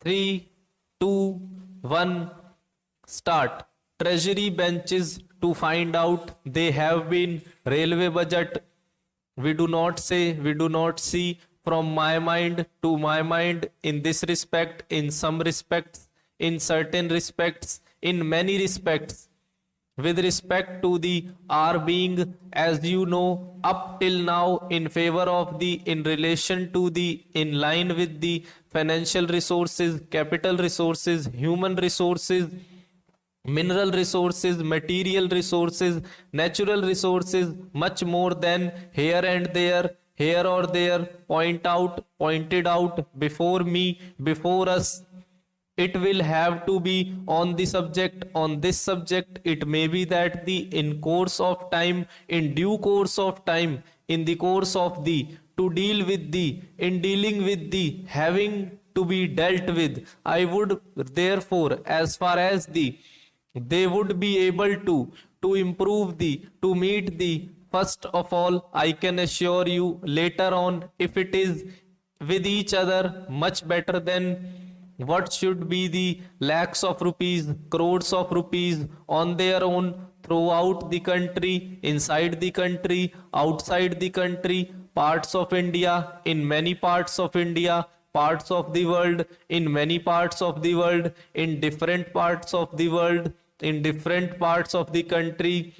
3, 2, 1, start. Treasury benches to find out they have been railway budget. We do not say, we do not see, from my mind to my mind, in this respect, in some respects, in certain respects, in many respects. With respect to the R being, as you know, up till now in favor of the, in relation to the, in line with the financial resources, capital resources, human resources, mineral resources, material resources, natural resources, much more than here and there, here or there, pointed out, before me, before us. It will have to be on the subject, on this subject. It may be that the, in course of time, in due course of time, in the course of the, to deal with the, in dealing with the, having to be dealt with, I would therefore, as far as the, they would be able to improve the, to meet the, first of all, I can assure you, later on, if it is with each other, much better than what should be the lakhs of rupees, crores of rupees on their own throughout the country, inside the country, outside the country, parts of India, in many parts of India, parts of the world, in many parts of the world, in different parts of the world, in different parts of the country,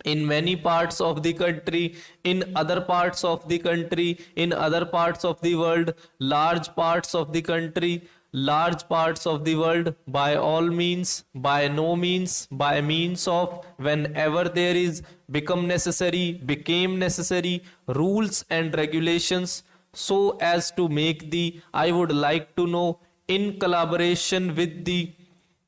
in many parts of the country, in other parts of the country, in other parts of the world, large parts of the country, large parts of the world, by all means, by no means, by means of, whenever there is become necessary, became necessary, rules and regulations, so as to make the, I would like to know, in collaboration with the,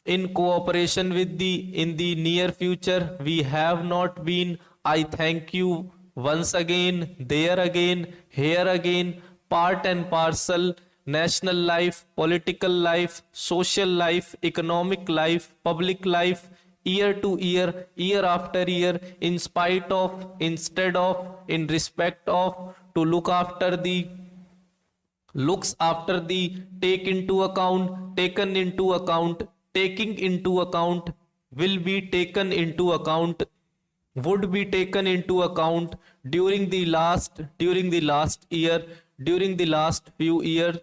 in cooperation with the, in the near future, we have not been, I thank you once again, there again, here again, part and parcel, national life, political life, social life, economic life, public life, year to year, year after year, in spite of, instead of, in respect of, to look after the, looks after the, take into account, taken into account, taking into account, will be taken into account, would be taken into account during the last year, during the last few years,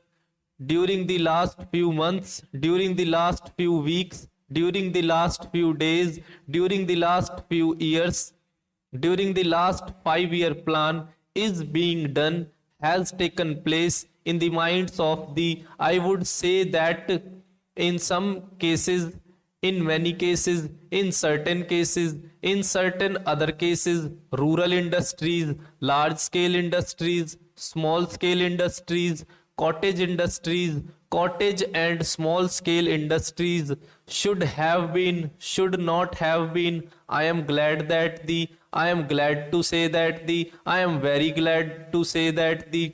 during the last few months, during the last few weeks, during the last few days, during the last few years, during the last 5-year plan, is being done, has taken place in the minds of the, I would say that in some cases, in many cases, in certain cases, in certain other cases, rural industries, large scale industries, small scale industries, cottage industries, cottage and small scale industries should have been, should not have been. I am glad that the, I am glad to say that the, I am very glad to say that the,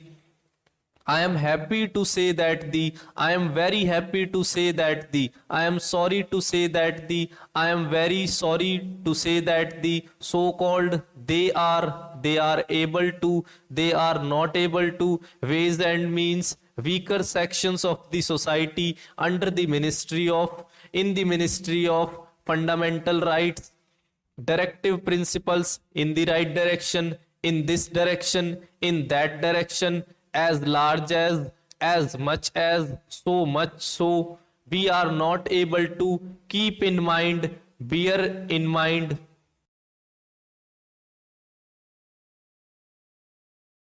I am happy to say that the, I am very happy to say that the, I am sorry to say that the, I am very sorry to say that the so-called, they are able to, they are not able to, ways and means, weaker sections of the society under the ministry of, in the ministry of fundamental rights, directive principles, in the right direction, in this direction, in that direction, as large as much as, so much so, we are not able to keep in mind, bear in mind,